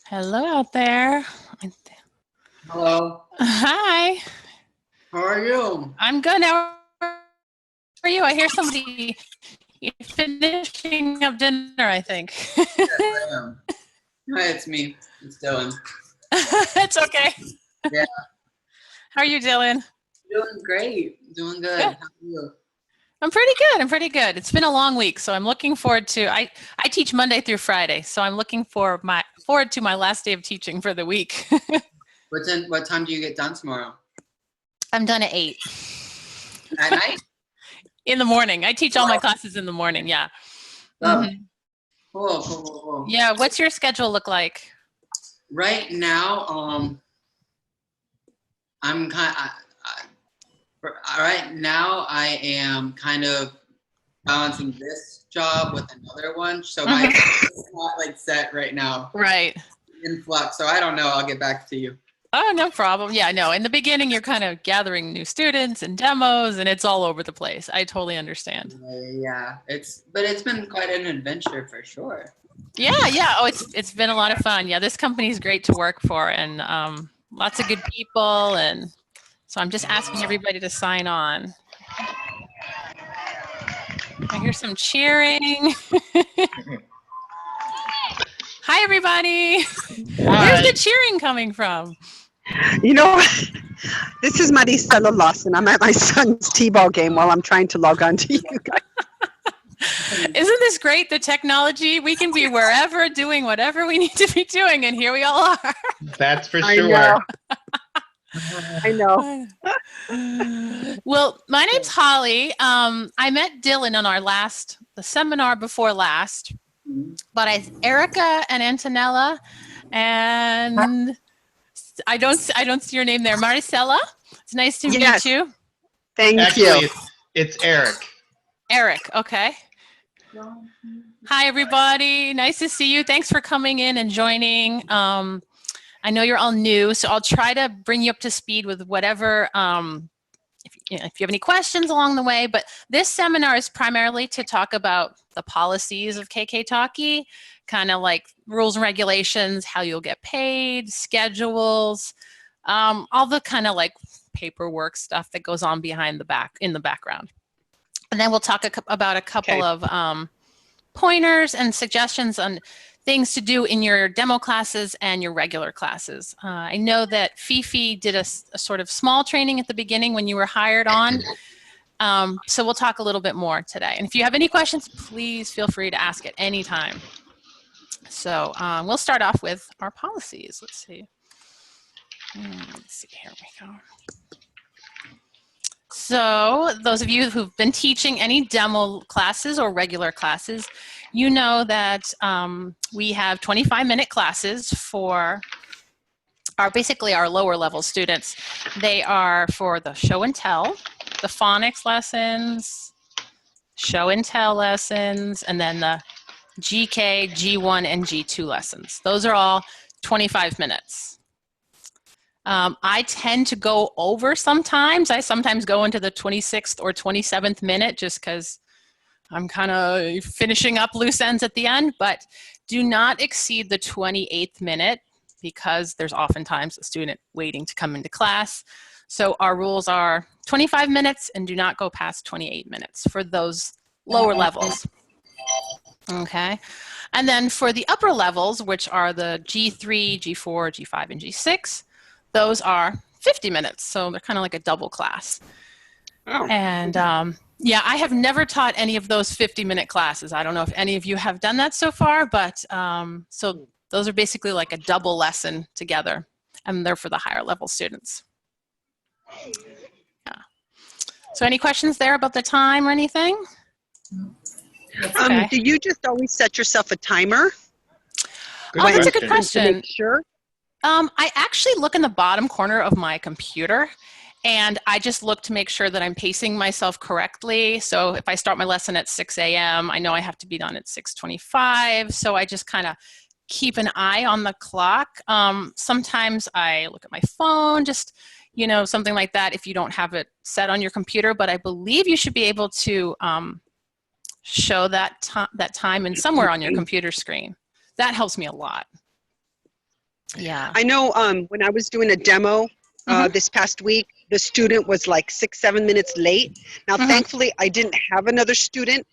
Hello out there. Hello. Hi. How are you? I'm good. How are you? I hear somebody finishing up dinner, I think. Yes, I am. Hi, it's me. It's Dylan. It's okay. Yeah. How are you, Dylan? Doing great. Doing good. Good. How are you? I'm pretty good. I'm pretty good. It's been a long week, so I'm looking forward to I teach Monday through Friday, so I'm looking forward to my last day of teaching for the week. What time do you get done tomorrow? I'm done at 8 At night? in the morning. I teach all my classes in the morning, yeah. Oh, Mhm. cool. Yeah, what's your schedule look like? Right now, I'm right now I am kind of balancing this job with another one, so my it's not like set right now. Right. In flux, so I don't know. I'll get back to you. Oh, no problem. Yeah, no. In the beginning, you're kind of gathering new students and demos, and it's all over the place. I totally understand. Yeah, it's been quite an adventure for sure. Yeah. Oh, it's been a lot of fun. Yeah, this company is great to work for, and lots of good people, and so I'm just asking everybody to sign on. I hear some cheering. Hi, everybody. Where's the cheering coming from? You know, this is Maricela Lawson. I'm at my son's T-ball game while I'm trying to log on to you guys. Isn't this great, the technology? We can be wherever doing whatever we need to be doing, and here we all are. That's for sure. I know. Well, my name's Holly. I met Dylan on the seminar before last, but Erica and Antonella, and I don't see your name there. Maricela, it's nice to meet you. Thank you. Actually, it's Eric. Eric, okay. Hi, everybody. Nice to see you. Thanks for coming in and joining. I know you're all new, so I'll try to bring you up to speed with whatever, if you have any questions along the way. But this seminar is primarily to talk about the policies of KK Talkie, kind of like rules and regulations, how you'll get paid, schedules, all the kind of like paperwork stuff that goes on in the background. And then we'll talk about a couple of pointers and suggestions on things to do in your demo classes and your regular classes. I know that Fifi did a sort of small training at the beginning when you were hired on. So we'll talk a little bit more today. And if you have any questions, please feel free to ask at any time. So we'll start off with our policies. Let's see. Here we go. So those of you who've been teaching any demo classes or regular classes, you know that we have 25-minute classes for basically our lower level students. They are for the show and tell, the phonics lessons, show and tell lessons, and then the GK, G1, and G2 lessons. Those are all 25 minutes. I tend to go over sometimes. I sometimes go into the 26th or 27th minute just because I'm kind of finishing up loose ends at the end, but do not exceed the 28th minute because there's oftentimes a student waiting to come into class. So our rules are 25 minutes and do not go past 28 minutes for those lower levels. Okay. And then for the upper levels, which are the G3, G4, G5, and G6, those are 50 minutes, so they're kind of like a double class. Oh. And yeah, I have never taught any of those 50-minute classes. I don't know if any of you have done that so far, but so those are basically like a double lesson together, and they're for the higher level students. Yeah. So any questions there about the time or anything? Okay. Do you just always set yourself a timer? Oh, that's a good question. To make sure? I actually look in the bottom corner of my computer, and I just look to make sure that I'm pacing myself correctly. So if I start my lesson at 6 a.m., I know I have to be done at 6:25. So I just kind of keep an eye on the clock. Sometimes I look at my phone, just, you know, something like that if you don't have it set on your computer. But I believe you should be able to show that time and somewhere on your computer screen. That helps me a lot. Yeah. I know when I was doing a demo this past week, the student was like 6-7 minutes late. Now, thankfully, I didn't have another student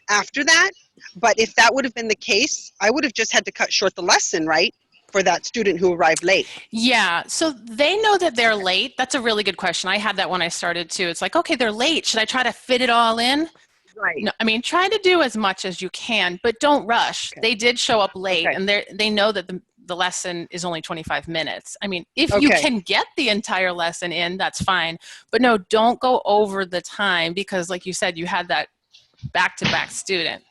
after that. But if that would have been the case, I would have just had to cut short the lesson, right? For that student who arrived late. Yeah, so they know that they're late. That's a really good question. I had that when I started too. It's like, okay, they're late. Should I try to fit it all in? Right. No, I mean, try to do as much as you can, but don't rush. Okay. They did show up late, Okay. and they know that the lesson is only 25 minutes. I mean, if you Okay. can get the entire lesson in, that's fine. But no, don't go over the time because, like you said, you had that back-to-back student.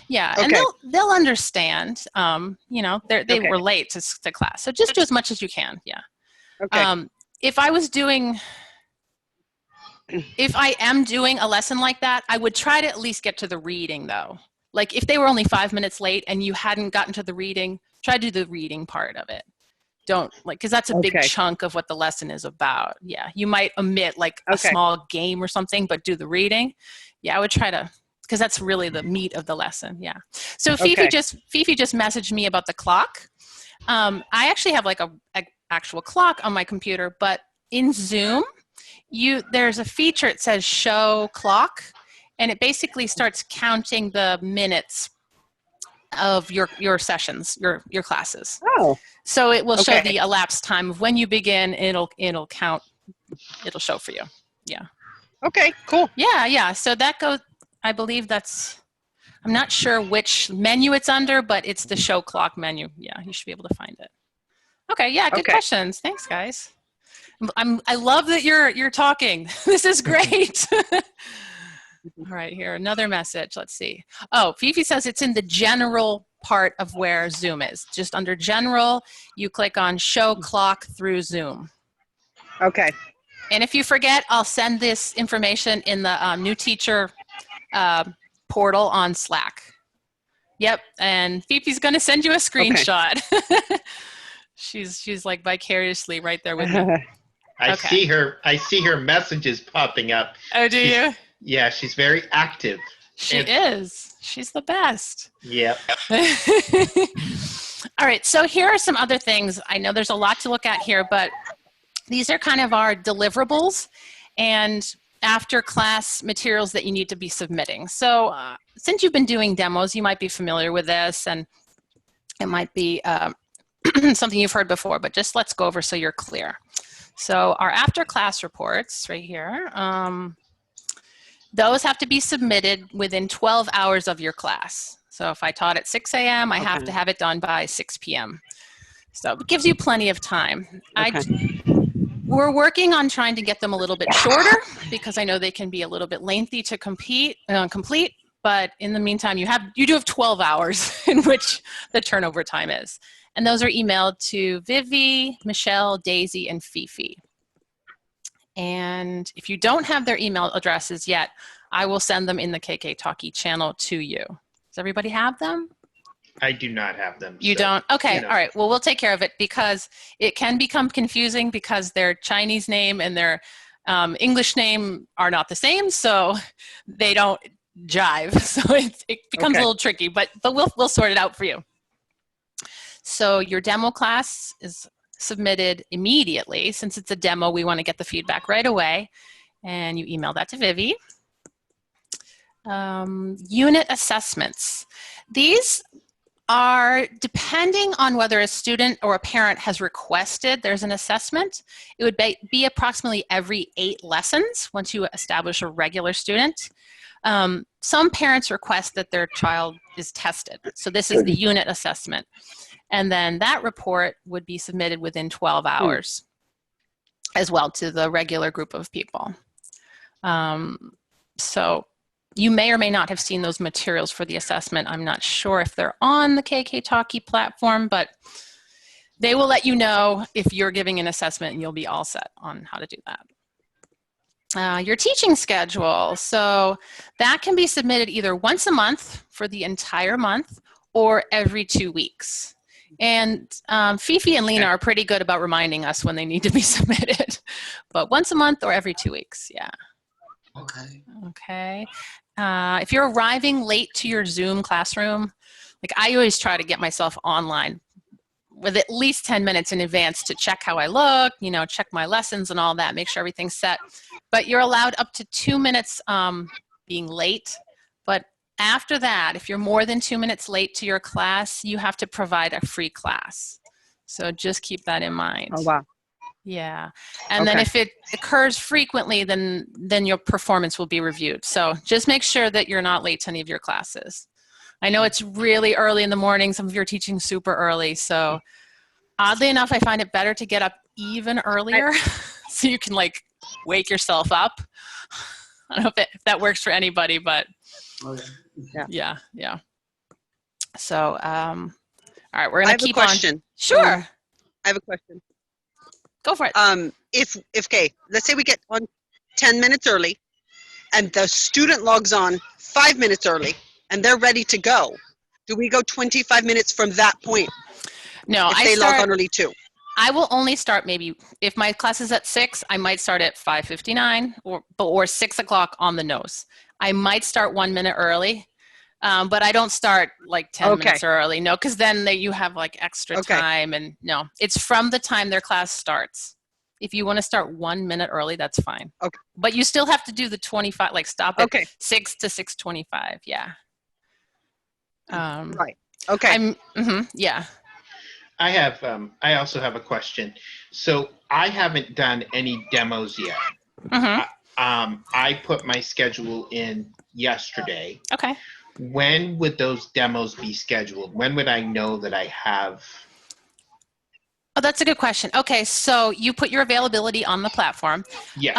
Yeah, and Okay. they'll understand. You know, they Okay. were late to class, so just do as much as you can. Yeah. Okay. If I am doing a lesson like that, I would try to at least get to the reading though. Like if they were only 5 minutes late and you hadn't gotten to the reading, try to do the reading part of it. Don't because that's a big Okay. chunk of what the lesson is about. Yeah, you might omit like a Okay. small game or something, but do the reading. Yeah, I would try to because that's really the meat of the lesson. Yeah. So Fifi Okay. just messaged me about the clock. I actually have like a actual clock on my computer, but in Zoom, there's a feature. It says show clock, and it basically starts counting the minutes of your sessions, your classes. Oh. So it will show Okay. the elapsed time of when you begin. It'll count. It'll show for you. Yeah. Okay. Cool. Yeah. So that goes. I believe that's. I'm not sure which menu it's under, but it's the show clock menu. Yeah, you should be able to find it. Okay. Yeah. Good Okay. questions. Thanks, guys. I love that you're talking. This is great. All right, here, another message. Let's see. Oh, Fifi says it's in the general part of where Zoom is. Just under general, you click on show clock through Zoom. Okay. And if you forget, I'll send this information in the new teacher portal on Slack. Yep, and Fifi's gonna send you a screenshot. She's like vicariously right there with me. I Okay. see her messages popping up. Oh, do you? Yeah, she's very active. She And- is. She's the best. Yep. All right, so here are some other things. I know there's a lot to look at here, but these are kind of our deliverables and after class materials that you need to be submitting. So since you've been doing demos, you might be familiar with this and it might be something you've heard before, but just let's go over so you're clear. So our after class reports right here, those have to be submitted within 12 hours of your class. So if I taught at 6 a.m., I have to have it done by 6 p.m. So it gives you plenty of time. Okay. We're working on trying to get them a little bit shorter because I know they can be a little bit lengthy to complete. But in the meantime, you do have 12 hours in which the turnover time is. And those are emailed to Vivi, Michelle, Daisy, and Fifi. And if you don't have their email addresses yet, I will send them in the KK Talkie channel to you. Does everybody have them? I do not have them. You so, don't? Okay, you know. all right. Well, we'll take care of it because it can become confusing because their Chinese name and their English name are not the same, so they don't jive. So it becomes a little tricky, but we'll sort it out for you. So your demo class is submitted immediately. Since it's a demo, we want to get the feedback right away. And you email that to Vivi. Unit assessments. These are depending on whether a student or a parent has requested there's an assessment. It would be approximately every 8 lessons once you establish a regular student. Some parents request that their child is tested. So this is the unit assessment. And then that report would be submitted within 12 hours as well to the regular group of people. So you may or may not have seen those materials for the assessment. I'm not sure if they're on the KK Talkie platform, but they will let you know if you're giving an assessment and you'll be all set on how to do that. Your teaching schedule. So that can be submitted either once a month for the entire month or every 2 weeks. And Fifi and Lena are pretty good about reminding us when they need to be submitted, but once a month or every 2 weeks, yeah. Okay. Okay. If you're arriving late to your Zoom classroom, like I always try to get myself online with at least 10 minutes in advance to check how I look, you know, check my lessons and all that, make sure everything's set. But you're allowed up to 2 minutes being late. But after that, if you're more than 2 minutes late to your class, you have to provide a free class. So just keep that in mind. Oh, wow. Yeah. And then Okay. if it occurs frequently, then your performance will be reviewed. So just make sure that you're not late to any of your classes. I know it's really early in the morning. Some of you are teaching super early. So oddly enough, I find it better to get up even earlier so you can like wake yourself up. I don't know if that works for anybody, but Okay. yeah. So, all right, we're going to keep I have a question. on. Sure. I have a question. Go for it. If okay, let's say we get on 10 minutes early and the student logs on 5 minutes early and they're ready to go, do we go 25 minutes from that point No, if they log on early too? I will only start maybe, if my class is at 6, I might start at 5:59 or 6 o'clock on the nose. I might start 1 minute early, but I don't start like 10 minutes early. No, because then you have like extra time. And no, it's from the time their class starts. If you want to start 1 minute early, that's fine. Okay. But you still have to do the 25, like stop at Okay. 6 to 6:25. Yeah. Right. Okay. Yeah. I also have a question. So I haven't done any demos yet. I put my schedule in yesterday. Okay. When would those demos be scheduled? When would I know that I have? Oh, that's a good question. Okay, so you put your availability on the platform. Yes.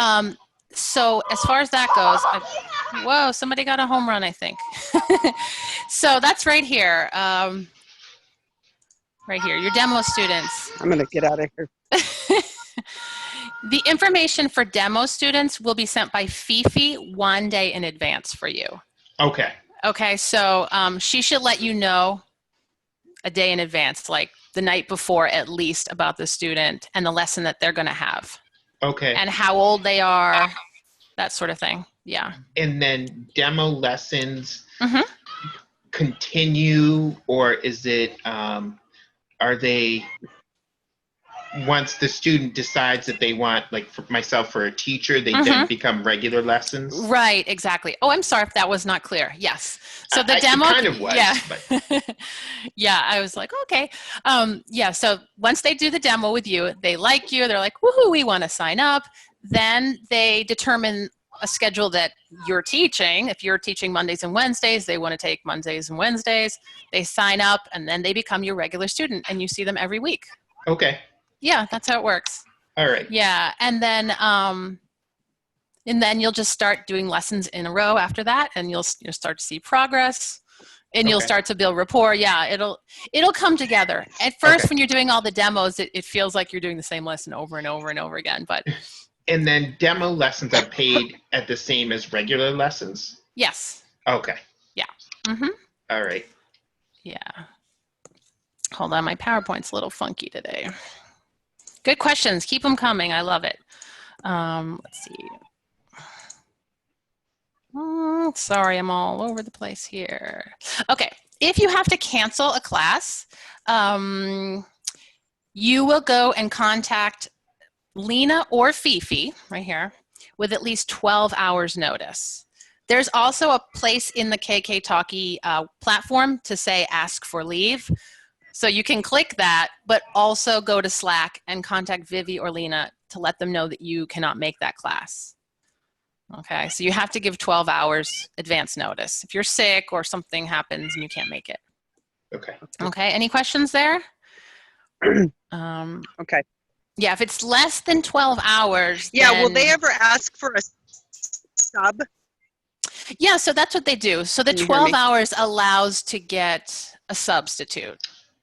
So as far as that goes, whoa, somebody got a home run, I think. So that's right here. Right here, your demo students. I'm going to get out of here. The information for demo students will be sent by Fifi 1 day in advance for you. Okay. Okay, so she should let you know a day in advance, like the night before at least, about the student and the lesson that they're going to have. Okay. And how old they are, that sort of thing. Yeah. And then demo lessons continue, or is it, are they, once the student decides that they want, like for myself for a teacher, they then become regular lessons? Right, exactly. Oh, I'm sorry if that was not clear. Yes. So the demo. It kind of was, yeah. but. Yeah, I was like, okay. Yeah, so once they do the demo with you, they like you, they're like, woohoo, we want to sign up. Then they determine a schedule that you're teaching. If you're teaching Mondays and Wednesdays, they want to take Mondays and Wednesdays. They sign up, and then they become your regular student, and you see them every week. Okay. Yeah, that's how it works. All right. Yeah, and then you'll just start doing lessons in a row after that, and you'll start to see progress, and you'll start to build rapport. Yeah, it'll come together. At first, when you're doing all the demos, it feels like you're doing the same lesson over and over and over again. But and then demo lessons are paid at the same as regular lessons? yes. Okay. Yeah. All right. Yeah. Hold on, my PowerPoint's a little funky today. Good questions. Keep them coming. I love it. Let's see. Sorry, I'm all over the place here. Okay. If you have to cancel a class, you will go and contact Lena or Fifi, right here, with at least 12 hours notice. There's also a place in the KK Talkie platform to say ask for leave. So you can click that, but also go to Slack and contact Vivi or Lena to let them know that you cannot make that class. Okay, so you have to give 12 hours advance notice if you're sick or something happens and you can't make it. Okay. Okay, any questions there? Okay. Yeah, if it's less than 12 hours. Yeah, then, will they ever ask for a sub? Yeah, so that's what they do. So the Can you hear 12 me? hours allows to get a substitute.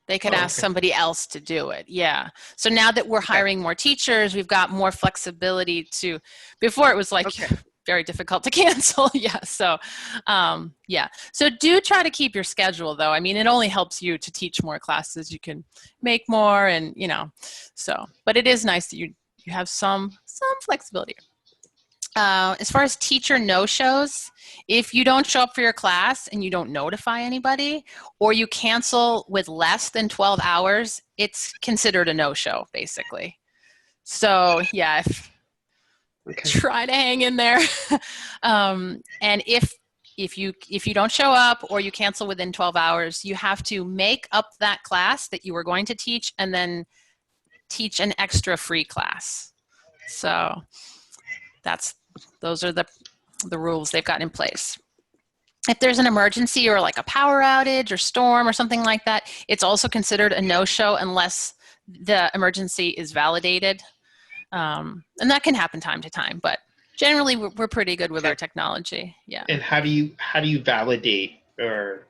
They could ask somebody else to do it. Yeah. So now that we're hiring more teachers, we've got more flexibility to, before it was like very difficult to cancel. Yeah. So, yeah. So do try to keep your schedule though. I mean, it only helps you to teach more classes. You can make more and, you know, so, but it is nice that you have some flexibility. As far as teacher no-shows, if you don't show up for your class and you don't notify anybody, or you cancel with less than 12 hours, it's considered a no-show, basically. So yeah, try to hang in there. And if you don't show up or you cancel within 12 hours, you have to make up that class that you were going to teach and then teach an extra free class. So those are the rules they've got in place. If there's an emergency or like a power outage or storm or something like that, it's also considered a no-show unless the emergency is validated. And that can happen time to time, but generally we're pretty good with our technology. Yeah. And how do you validate, or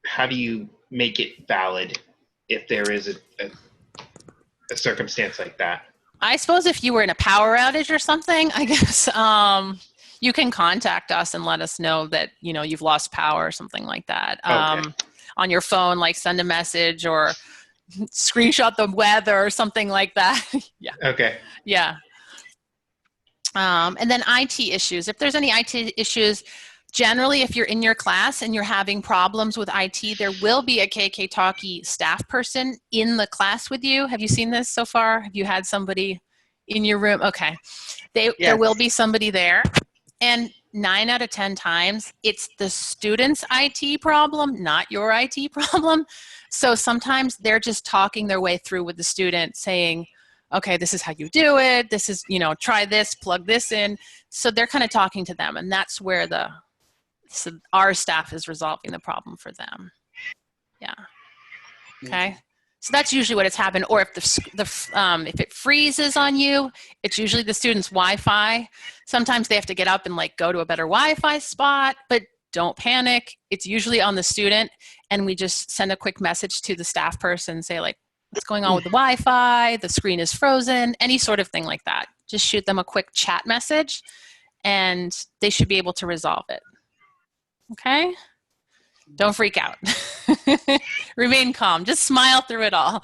how do you make it valid if there is a circumstance like that? I suppose if you were in a power outage or something, I guess you can contact us and let us know that, you know, you've lost power or something like that. Okay. On your phone, like send a message or screenshot the weather or something like that. Yeah. Okay. Yeah. And then IT issues. If there's any IT issues, generally, if you're in your class and you're having problems with IT, there will be a KK Talkie staff person in the class with you. Have you seen this so far? Have you had somebody in your room? Okay. There will be somebody there. And 9 out of 10 times, it's the student's IT problem, not your IT problem. So sometimes they're just talking their way through with the student saying, okay, this is how you do it. This is, you know, try this, plug this in. So they're kind of talking to them, and that's where so our staff is resolving the problem for them. Yeah. Okay. So that's usually what it's happened. Or if if it freezes on you, it's usually the student's Wi-Fi. Sometimes they have to get up and like go to a better Wi-Fi spot, but don't panic. It's usually on the student, and we just send a quick message to the staff person, say like, what's going on with the Wi-Fi? The screen is frozen, any sort of thing like that. Just shoot them a quick chat message, and they should be able to resolve it. Okay? Don't freak out. Remain calm. Just smile through it all. All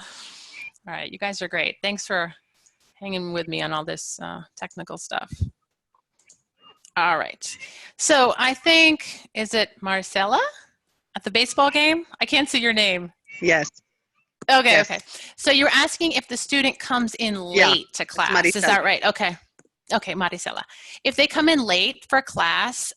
right, you guys are great. Thanks for hanging with me on all this technical stuff. All right. So I think, is it Marcella at the baseball game? I can't see your name. Yes. Okay, Yes. okay. So you're asking if the student comes in late to class. Is that right? Okay. Okay, Maricela. If they come in late for class,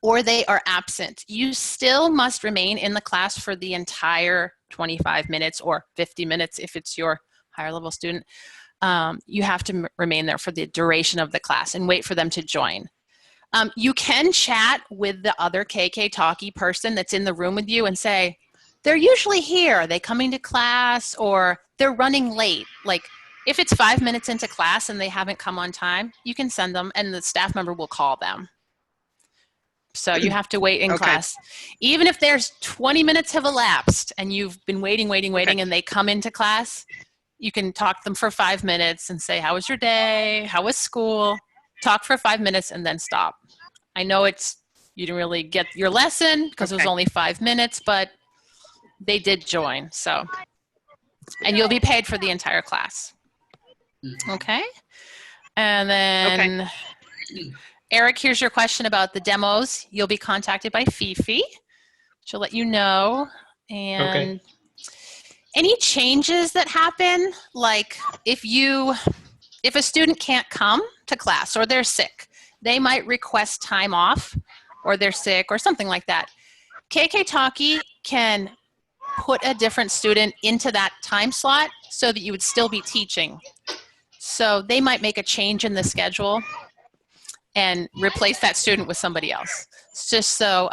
or they are absent, you still must remain in the class for the entire 25 minutes or 50 minutes if it's your higher level student. You have to remain there for the duration of the class and wait for them to join. You can chat with the other KK Talkie person that's in the room with you and say, they're usually here. Are they coming to class, or they're running late? Like if it's 5 minutes into class and they haven't come on time, you can send them and the staff member will call them. So you have to wait in class. Even if there's 20 minutes have elapsed and you've been waiting, and they come into class, you can talk to them for 5 minutes and say, how was your day? How was school? Talk for 5 minutes and then stop. I know you didn't really get your lesson because it was only 5 minutes, but they did join. So, and you'll be paid for the entire class. Okay. And then Eric, here's your question about the demos. You'll be contacted by Fifi. She'll let you know. And any changes that happen, like if a student can't come to class or they're sick, they might request time off, or they're sick or something like that. KK Talkie can put a different student into that time slot so that you would still be teaching. So they might make a change in the schedule and replace that student with somebody else. It's just so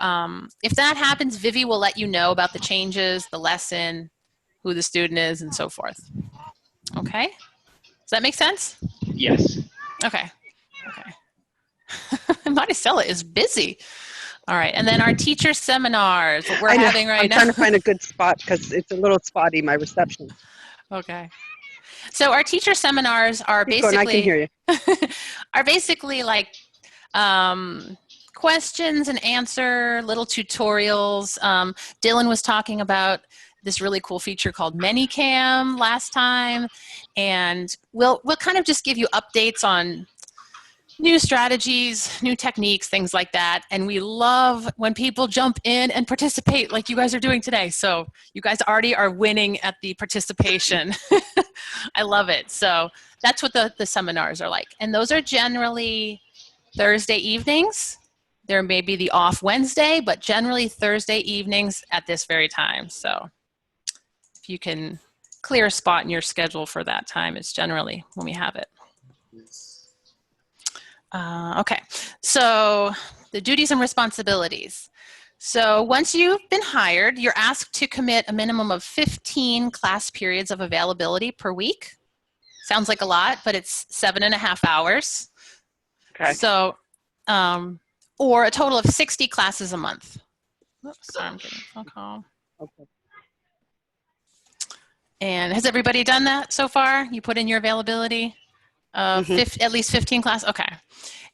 if that happens, Vivi will let you know about the changes, the lesson, who the student is, and so forth. Okay? Does that make sense? Yes. Okay. Maricela is busy. All right, and then our teacher seminars, what we're having right now. I'm trying to find a good spot because it's a little spotty, my reception. Okay. So our teacher seminars are basically, I can hear you. are basically like questions and answer, little tutorials. Dylan was talking about this really cool feature called ManyCam last time, and we'll kind of just give you updates on new strategies, new techniques, things like that. And we love when people jump in and participate like you guys are doing today. So you guys already are winning at the participation. I love it. So that's what the seminars are like. And those are generally Thursday evenings. There may be the off Wednesday, but generally Thursday evenings at this very time. So if you can clear a spot in your schedule for that time, it's generally when we have it. Okay, so the duties and responsibilities. So once you've been hired, you're asked to commit a minimum of 15 class periods of availability per week. Sounds like a lot, but it's 7.5 hours. Okay. So, or a total of 60 classes a month. Oops, sorry, I'm getting a phone call. Okay. And has everybody done that so far? You put in your availability? At least 15 class? Okay.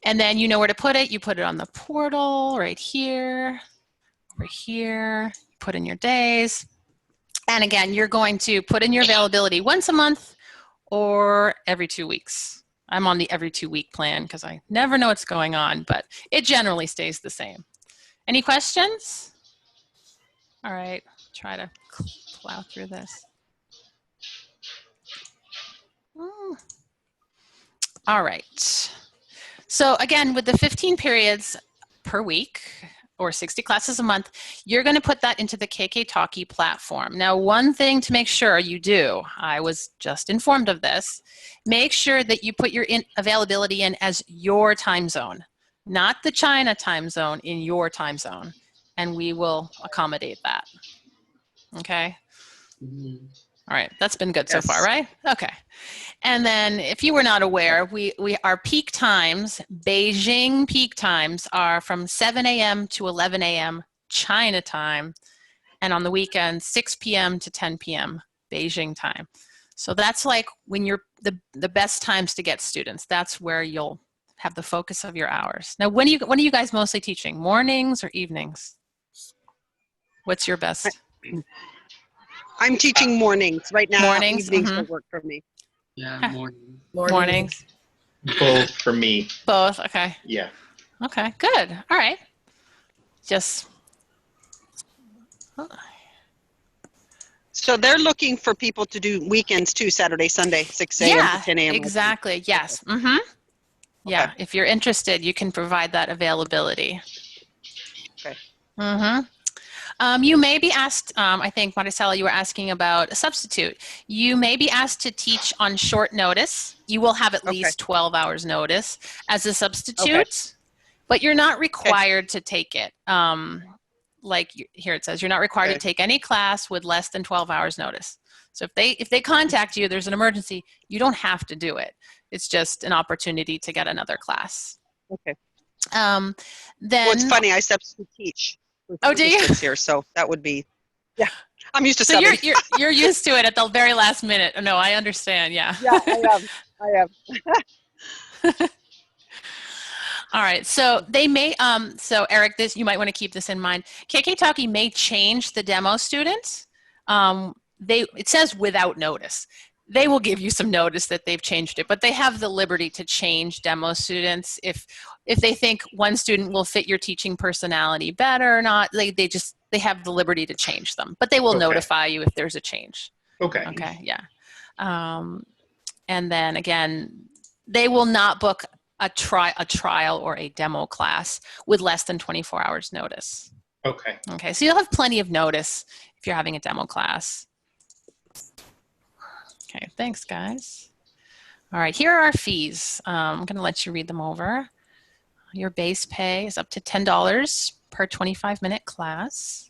And then you know where to put it. You put it on the portal right here, over here, put in your days. And again, you're going to put in your availability once a month or every 2 weeks. I'm on the every 2 week plan because I never know what's going on, but it generally stays the same. Any questions? All right, try to plow through this. All right. So again, with the 15 periods per week or 60 classes a month, you're going to put that into the KK Talkie platform. Now, one thing to make sure you do, I was just informed of this, make sure that you put your availability in as your time zone, not the China time zone, in your time zone, and we will accommodate that. Okay? All right, that's been good so far, right? Okay. And then if you were not aware, our peak times, Beijing peak times, are from 7 a.m. to 11 a.m. China time, and on the weekend, 6 p.m. to 10 p.m. Beijing time. So that's like when you're the best times to get students. That's where you'll have the focus of your hours. Now, when are you guys mostly teaching? Mornings or evenings? What's your best? I'm teaching mornings right now. Mornings? Evenings don't work for me. Yeah, Mornings. Both for me. Both, okay. Yeah. Okay, good. All right. Just. So they're looking for people to do weekends too, Saturday, Sunday, 6 a.m. to 10 a.m. Exactly. Yes. Mm-hmm. Yeah. Okay. If you're interested, you can provide that availability. Okay. Mm-hmm. You may be asked, I think, Maricela, you were asking about a substitute. You may be asked to teach on short notice. You will have at least 12 hours notice as a substitute, but you're not required to take it. Like here it says, you're not required to take any class with less than 12 hours notice. So if they contact you, there's an emergency, you don't have to do it. It's just an opportunity to get another class. Okay. Then, well, it's funny, I substitute teach. Oh, do you? Here, so that would be, I'm used to so subbing. you're used to it at the very last minute. No, I understand. Yeah. Yeah, I am. All right. So they may. So Eric, you might want to keep this in mind. KK Talkie may change the demo students. It says without notice. They will give you some notice that they've changed it, but they have the liberty to change demo students if they think one student will fit your teaching personality better or not. They have the liberty to change them, but they will notify you if there's a change. Okay. Okay. Yeah. And then again, they will not book a trial or a demo class with less than 24 hours notice. Okay. Okay. So you'll have plenty of notice if you're having a demo class. Okay, thanks, guys. All right, here are our fees. I'm going to let you read them over. Your base pay is up to $10 per 25-minute class.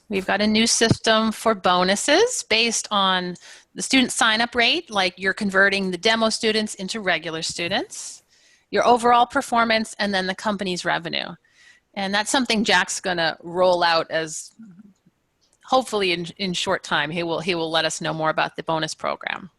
We've got a new system for bonuses based on the student sign-up rate, like you're converting the demo students into regular students, your overall performance, and then the company's revenue. And that's something Jack's going to roll out as hopefully in short time. He will let us know more about the bonus program.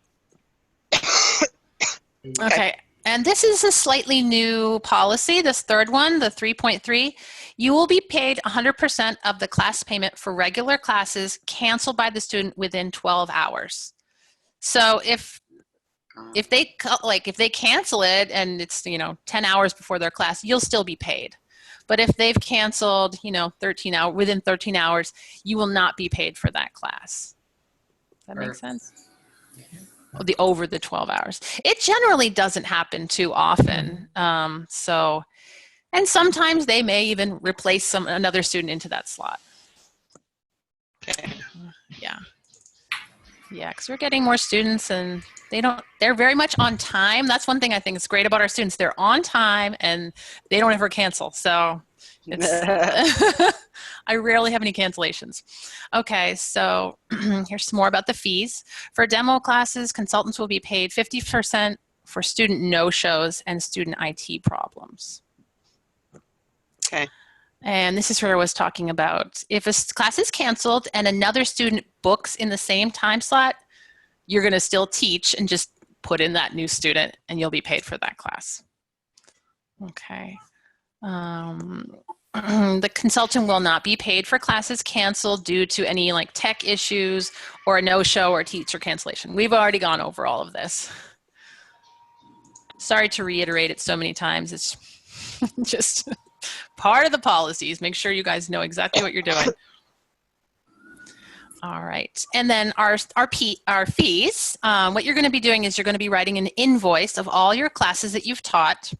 Okay, and this is a slightly new policy, this third one, the 3.3. You will be paid 100% of the class payment for regular classes canceled by the student within 12 hours. So if if they cancel it and it's 10 hours before their class, you'll still be paid. But if they've canceled 13 hours within 13 hours, you will not be paid for that class. Does that make sense? Over the 12 hours. It generally doesn't happen too often. And sometimes they may even replace another student into that slot. Okay. Yeah. Yeah, because we're getting more students and they're very much on time. That's one thing I think is great about our students. They're on time and they don't ever cancel. So it's, I rarely have any cancellations. Okay, so here's some more about the fees. For demo classes, consultants will be paid 50% for student no-shows and student IT problems. Okay. And this is where I was talking about if a class is canceled and another student books in the same time slot, you're going to still teach and just put in that new student and you'll be paid for that class. Okay. The consultant will not be paid for classes canceled due to any tech issues or a no-show or teacher cancellation. We've already gone over all of this. Sorry to reiterate it so many times. It's just part of the policies. Make sure you guys know exactly what you're doing. All right, and then our fees. What you're going to be doing is you're going to be writing an invoice of all your classes that you've taught.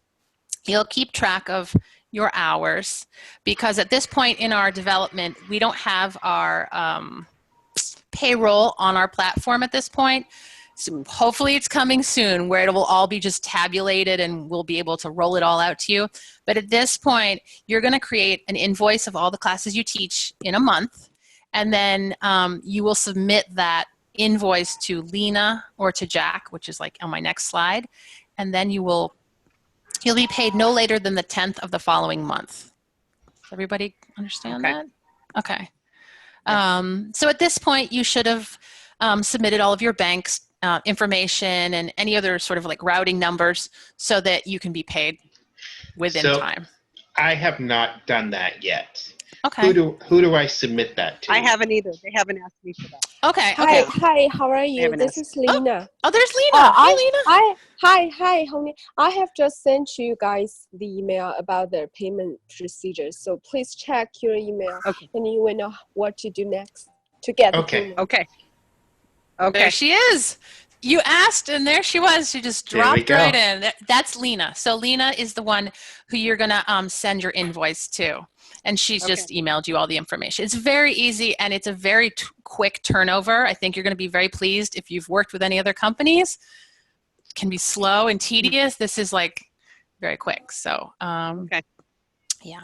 You'll keep track of your hours because at this point in our development, we don't have our payroll on our platform at this point. So hopefully it's coming soon where it will all be just tabulated and we'll be able to roll it all out to you. But at this point, you're going to create an invoice of all the classes you teach in a month. And then you will submit that invoice to Lena or to Jack, which is on my next slide. And then you'll be paid no later than the 10th of the following month. Does everybody understand that? Okay. So at this point, you should have submitted all of your bank's information and any other sort of routing numbers so that you can be paid within time. I have not done that yet. Okay. Who do I submit that to? I haven't either. They haven't asked me for that. Okay. Hi, how are you? This is Lena. Oh, there's Lena. Hi, Lena. Hi, honey. I have just sent you guys the email about the payment procedures. So please check your email and you will know what to do next to get the payment. Okay. There she is. You asked and there she was. She just dropped right in. That's Lena. So Lena is the one who you're going to send your invoice to. And she's just emailed you all the information. It's very easy and it's a very quick turnover. I think you're going to be very pleased if you've worked with any other companies. It can be slow and tedious. This is very quick. So, yeah.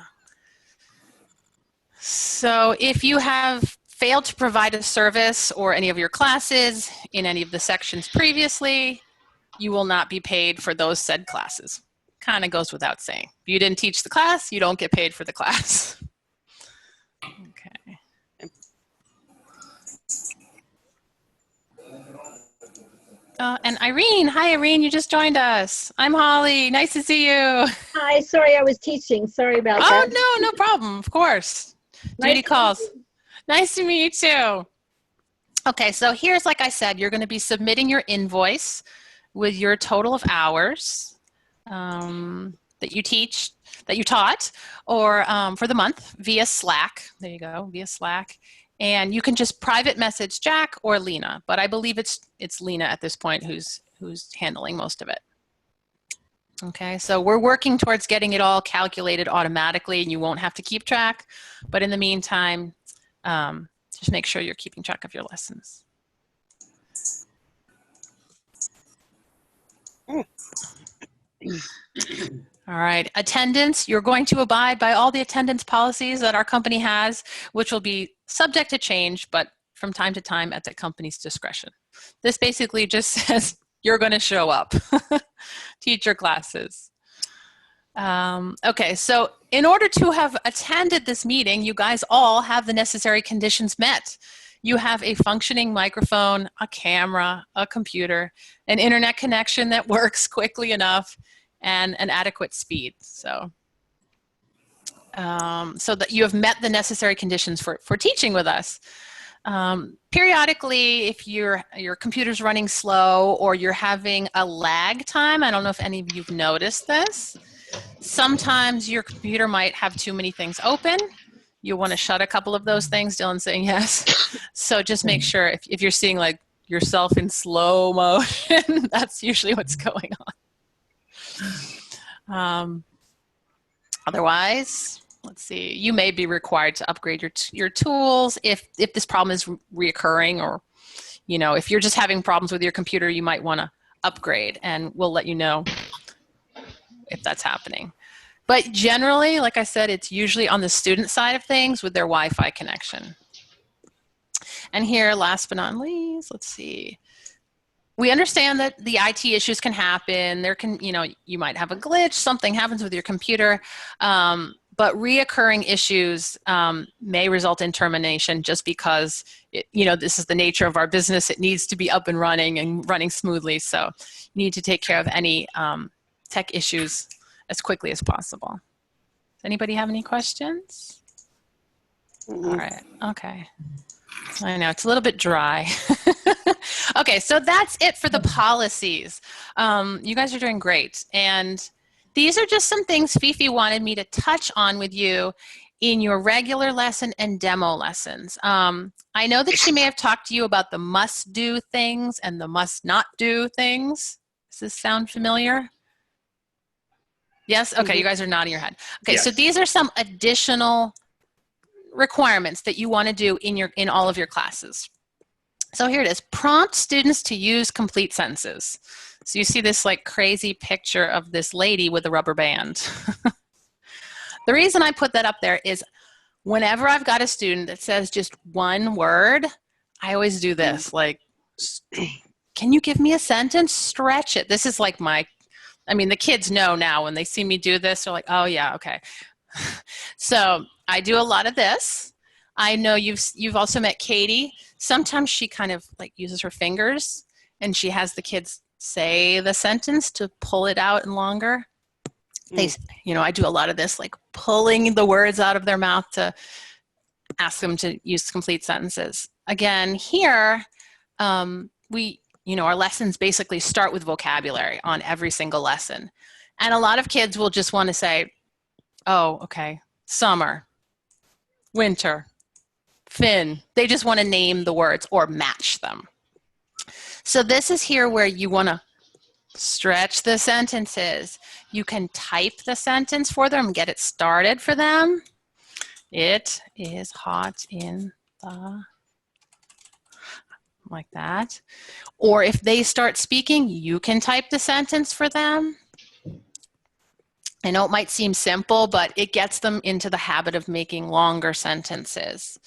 So if you have failed to provide a service or any of your classes in any of the sections previously, you will not be paid for those said classes. Kind of goes without saying. If you didn't teach the class, you don't get paid for the class. Okay. And Irene, hi Irene, you just joined us. I'm Holly, nice to see you. Hi, sorry I was teaching. Sorry about that. Oh, no problem, of course. Duty calls. Nice to meet you too. Okay, so here's, like I said, you're going to be submitting your invoice with your total of hours that you taught, or for the month via Slack. There you go, via Slack. And you can just private message Jack or Lena, but I believe it's Lena at this point who's handling most of it. Okay, so we're working towards getting it all calculated automatically, and you won't have to keep track. But in the meantime, just make sure you're keeping track of your lessons. All right, attendance, you're going to abide by all the attendance policies that our company has, which will be subject to change, but from time to time at the company's discretion. This basically just says you're going to show up, teach your classes. Okay, so in order to have attended this meeting, you guys all have the necessary conditions met. You have a functioning microphone, a camera, a computer, an internet connection that works quickly enough, and an adequate speed. So, so that you have met the necessary conditions for teaching with us. Periodically, if your computer's running slow or you're having a lag time, I don't know if any of you've noticed this. Sometimes your computer might have too many things open. You want to shut a couple of those things. Dylan's saying yes. So just make sure if you're seeing like yourself in slow motion, that's usually what's going on. Otherwise, let's see, you may be required to upgrade your tools if this problem is reoccurring, or if you're just having problems with your computer, you might want to upgrade, and we'll let you know if that's happening. But generally, like I said, it's usually on the student side of things with their Wi-Fi connection. And here, last but not least, let's see. We understand that the IT issues can happen. There can, you might have a glitch, something happens with your computer, but reoccurring issues may result in termination just because, this is the nature of our business. It needs to be up and running smoothly. So you need to take care of any tech issues as quickly as possible. Does anybody have any questions? Mm-hmm. All right, okay. I know, it's a little bit dry. Okay, so that's it for the policies. You guys are doing great. And these are just some things Fifi wanted me to touch on with you in your regular lesson and demo lessons. I know that she may have talked to you about the must-do things and the must-not-do things. Does this sound familiar? Yes? Okay, you guys are nodding your head. Okay, Yes. so these are some additional requirements that you want to do in all of your classes. So here it is. Prompt students to use complete sentences. So you see this like crazy picture of this lady with a rubber band. The reason I put that up there is whenever I've got a student that says just one word, I always do this, like, can you give me a sentence? Stretch it. This is like the kids know now when they see me do this, they're like, oh yeah, okay. So I do a lot of this. I know you've also met Katie. Sometimes she kind of like uses her fingers and she has the kids say the sentence to pull it out and longer. I do a lot of this, like pulling the words out of their mouth to ask them to use complete sentences. Again, here, our lessons basically start with vocabulary on every single lesson. And a lot of kids will just want to say, oh, okay, summer, winter, fin. They just want to name the words or match them. So this is here where you want to stretch the sentences. You can type the sentence for them, get it started for them. It is hot in the, like that. Or if they start speaking, you can type the sentence for them. I know it might seem simple, but it gets them into the habit of making longer sentences.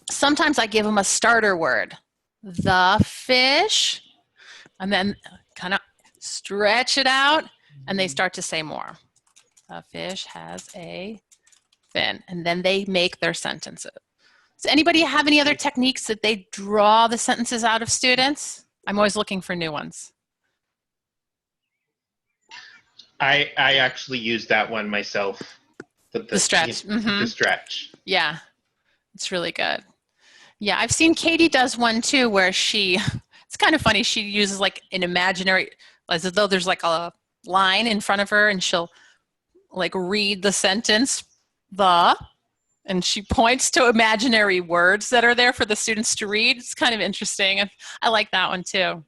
Sometimes I give them a starter word, the fish, and then kind of stretch it out, and they start to say more. The fish has a fin, and then they make their sentences. Does anybody have any other techniques that they draw the sentences out of students? I'm always looking for new ones. I actually use that one myself. The stretch. The stretch. Yeah, it's really good. Yeah, I've seen Katie does one too where it's kind of funny, she uses like an imaginary, as though there's like a line in front of her and she'll like read the sentence, and she points to imaginary words that are there for the students to read. It's kind of interesting. I like that one too.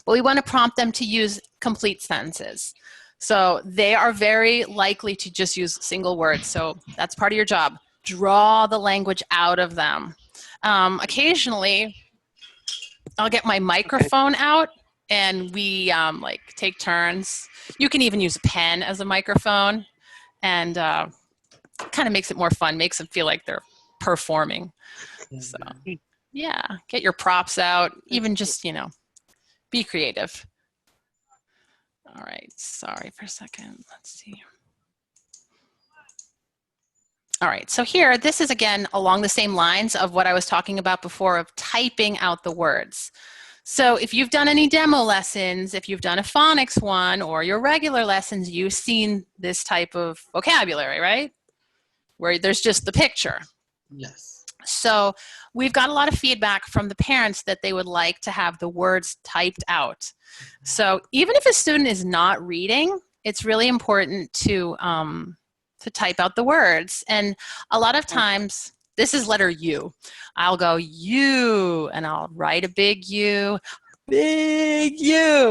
But we want to prompt them to use complete sentences. So they are very likely to just use single words. So that's part of your job. Draw the language out of them. Occasionally, I'll get my microphone out and we like take turns. You can even use a pen as a microphone, and kind of makes it more fun, makes them feel like they're performing. So yeah, get your props out, even just, be creative. All right, sorry for a second. Let's see. All right, so here, this is again along the same lines of what I was talking about before of typing out the words. So if you've done any demo lessons, if you've done a phonics one or your regular lessons, you've seen this type of vocabulary, right? Where there's just the picture. Yes. So we've got a lot of feedback from the parents that they would like to have the words typed out. So even if a student is not reading, it's really important to type out the words. And a lot of times, this is letter U. I'll go U, and I'll write a big U, and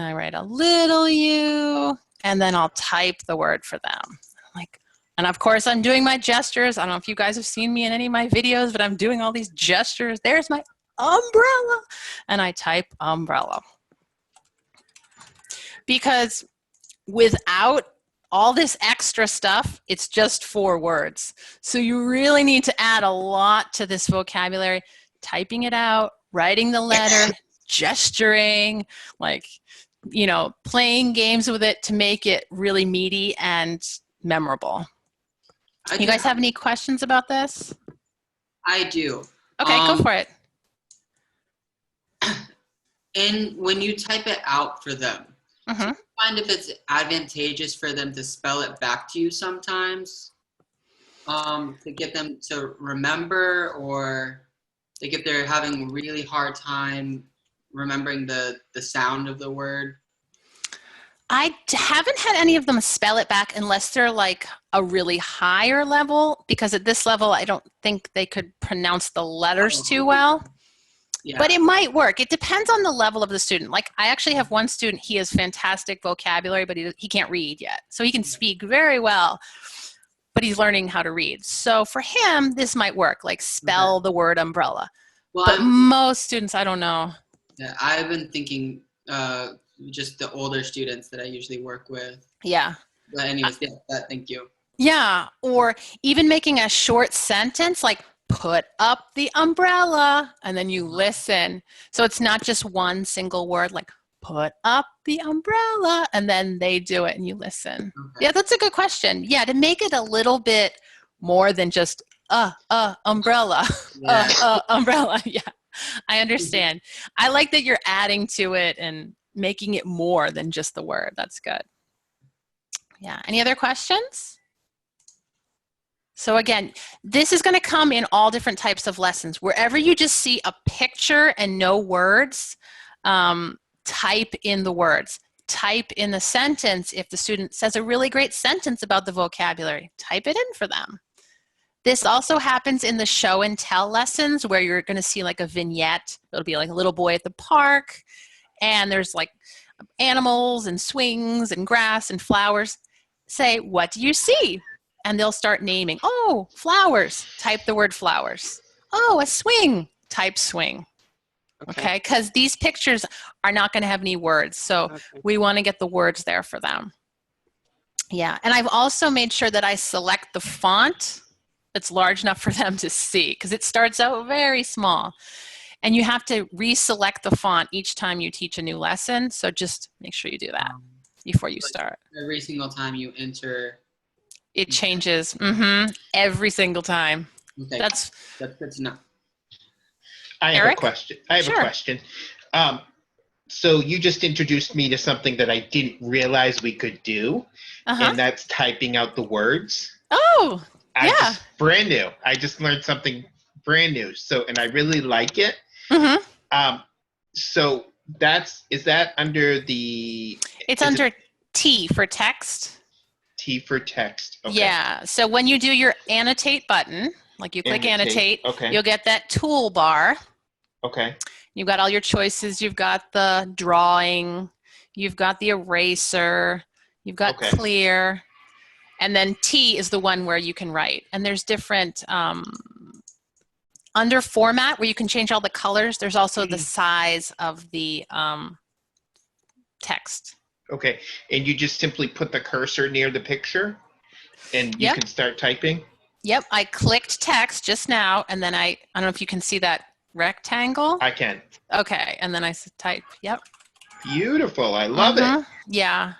I write a little U, and then I'll type the word for them. And of course, I'm doing my gestures. I don't know if you guys have seen me in any of my videos, but I'm doing all these gestures. There's my umbrella, and I type umbrella. Because without all this extra stuff, it's just 4 words. So you really need to add a lot to this vocabulary, typing it out, writing the letter, gesturing, playing games with it to make it really meaty and memorable. You guys have any questions about this? I do. Okay, go for it. And when you type it out for them, do Mm-hmm. you find if it's advantageous for them to spell it back to you sometimes to get them to remember, or like if they're having a really hard time remembering the sound of the word? I haven't had any of them spell it back unless they're like a really higher level, because at this level, I don't think they could pronounce the letters too well. Yeah. But it might work. It depends on the level of the student. Like I actually have one student, he has fantastic vocabulary, but he can't read yet. So he can speak very well, but he's learning how to read. So for him, this might work, like spell the word umbrella. Well, But most students, I don't know. Yeah, I've been thinking just the older students that I usually work with. Yeah. But anyways, thank you. Yeah, or even making a short sentence like put up the umbrella, and then you listen. So it's not just one single word like put up the umbrella, and then they do it and you listen. Okay. Yeah, that's a good question. Yeah, to make it a little bit more than just umbrella, Yeah. umbrella. Yeah, I understand. I like that you're adding to it and making it more than just the word. That's good. Yeah, any other questions? So again, this is going to come in all different types of lessons. Wherever you just see a picture and no words, type in the words. Type in the sentence. If the student says a really great sentence about the vocabulary, type it in for them. This also happens in the show and tell lessons where you're going to see like a vignette. It'll be like a little boy at the park, and there's like animals and swings and grass and flowers. Say, what do you see? And they'll start naming. Oh, flowers. Type the word flowers. Oh, a swing. Type swing. Okay, because these pictures are not going to have any words. So we want to get the words there for them. Yeah, and I've also made sure that I select the font that's large enough for them to see, because it starts out very small. And you have to reselect the font each time you teach a new lesson. So just make sure you do that before you start. Every single time you enter. It changes every single time. Okay. That's good to know. I have Eric? a question. I have Sure. a question. So you just introduced me to something that I didn't realize we could do, and that's typing out the words. Oh, yeah. Brand new. I just learned something brand new. So, and I really like it. So is that under the? It's under T for text. T for text. Okay. Yeah. So when you do your annotate button, like you click annotate, you'll get that toolbar. Okay. You've got all your choices. You've got the drawing. You've got the eraser. You've got clear. And then T is the one where you can write. And there's different, under format where you can change all the colors, there's also the size of the text. Okay. And you just simply put the cursor near the picture and you can start typing? Yep. I clicked text just now, and then I don't know if you can see that rectangle. I can. Okay. And then I type, yep. Beautiful. I love it. Yeah.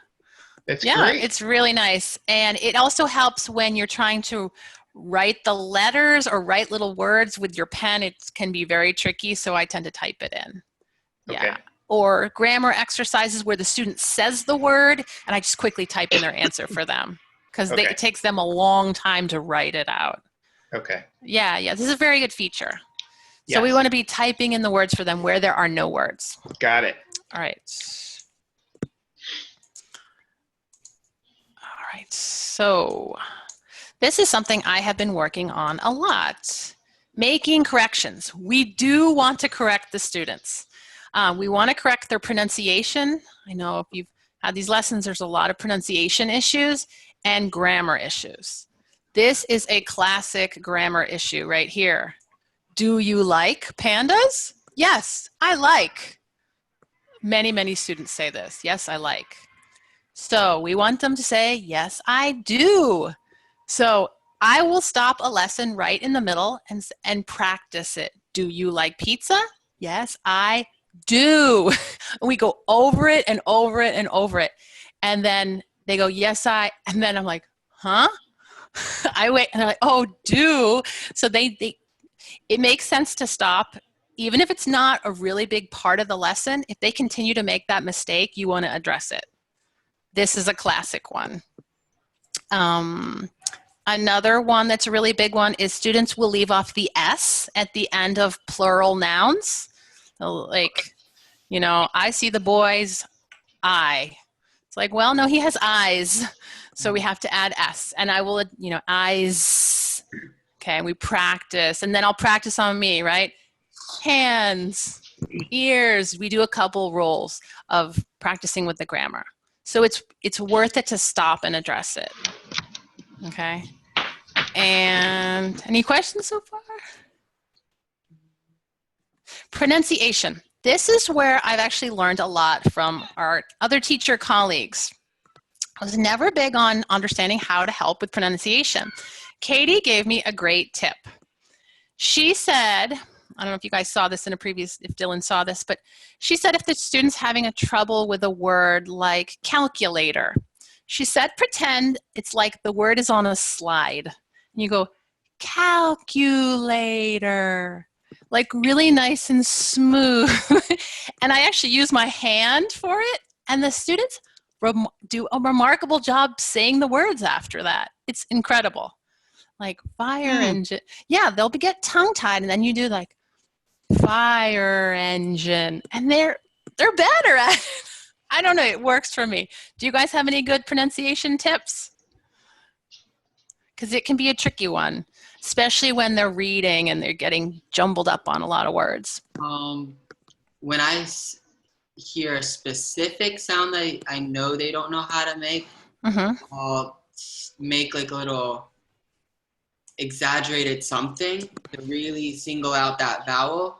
That's great. It's really nice. And it also helps when you're trying to write the letters or write little words with your pen. It can be very tricky, so I tend to type it in. Yeah. Or grammar exercises where the student says the word, and I just quickly type in their answer for them, because it takes them a long time to write it out. Okay. Yeah, yeah, this is a very good feature. So we Yes. want to be typing in the words for them where there are no words. Got it. All right. All right, so this is something I have been working on a lot. Making corrections. We do want to correct the students. We want to correct their pronunciation. I know if you've had these lessons, there's a lot of pronunciation issues and grammar issues. This is a classic grammar issue right here. Do you like pandas? Yes, I like. Many, many students say this. Yes, I like. So we want them to say, yes, I do. So I will stop a lesson right in the middle and practice it. Do you like pizza? Yes, I do. And we go over it and over it and over it. And then they go, yes, and then I'm like, huh? I wait, and they're like, oh, do. So it makes sense to stop. Even if it's not a really big part of the lesson, if they continue to make that mistake, you want to address it. This is a classic one. Another one that's a really big one is students will leave off the S at the end of plural nouns. So like, you know, I see the boy's eye. It's like, well, no, he has eyes. So we have to add S. And I will, you know, eyes. Okay, we practice. And then I'll practice on me, right? Hands, ears. We do a couple rolls of practicing with the grammar. So it's worth it to stop and address it. Okay. And any questions so far? Pronunciation. This is where I've actually learned a lot from our other teacher colleagues. I was never big on understanding how to help with pronunciation. Katie gave me a great tip. She said, I don't know if you guys saw this in a previous, if Dylan saw this, but she said if the student's having a trouble with a word like calculator, she said pretend it's like the word is on a slide. And you go, calculator, like really nice and smooth. And I actually use my hand for it, and the students do a remarkable job saying the words after that. It's incredible. Like fire engine. Yeah, they'll get tongue-tied, and then you do like fire engine, and they're better at it. I don't know, it works for me. Do you guys have any good pronunciation tips? Because it can be a tricky one, especially when they're reading and they're getting jumbled up on a lot of words. When I hear a specific sound that I know they don't know how to make, I'll make like a little exaggerated something to really single out that vowel.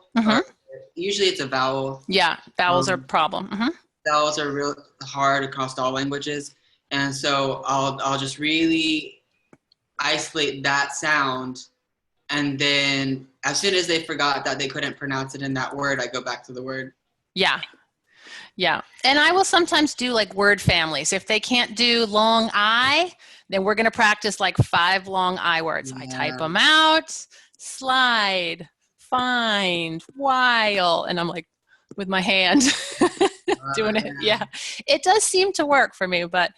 Usually it's a vowel. Yeah, vowels are a problem. Vowels are real hard across all languages, and so I'll just really isolate that sound, and then as soon as they forgot that they couldn't pronounce it in that word, I go back to the word. Yeah. Yeah, and I will sometimes do like word families. If they can't do long I, then we're going to practice like 5 long I words. I type them out, slide, find, while, and I'm like with my hand doing it. Yeah, it does seem to work for me, but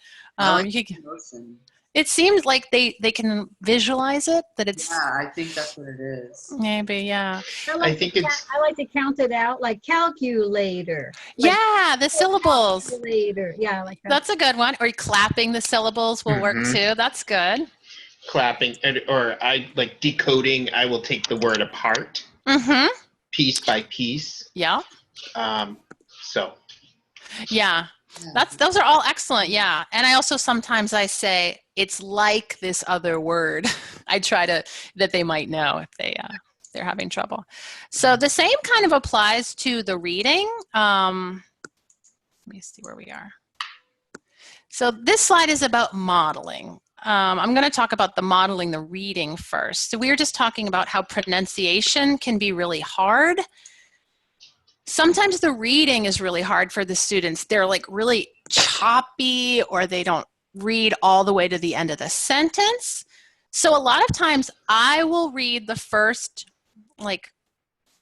it seems like they can visualize it, that it's. Yeah, I think that's what it is. Maybe, yeah. I like to count it out, like calculator. Yeah, the syllables. Calculator. Yeah, like that. That's a good one. Or clapping the syllables will work too. That's good. Clapping, or I like decoding. I will take the word apart, piece by piece. Yeah. So. Yeah. Those are all excellent. Yeah. And I also sometimes I say it's like this other word. I try that they might know if they're having trouble. So the same kind of applies to the reading. Let me see where we are. So this slide is about modeling. I'm going to talk about the modeling, the reading first. So we were just talking about how pronunciation can be really hard. Sometimes the reading is really hard for the students. They're like really choppy, or they don't read all the way to the end of the sentence. So a lot of times I will read the first like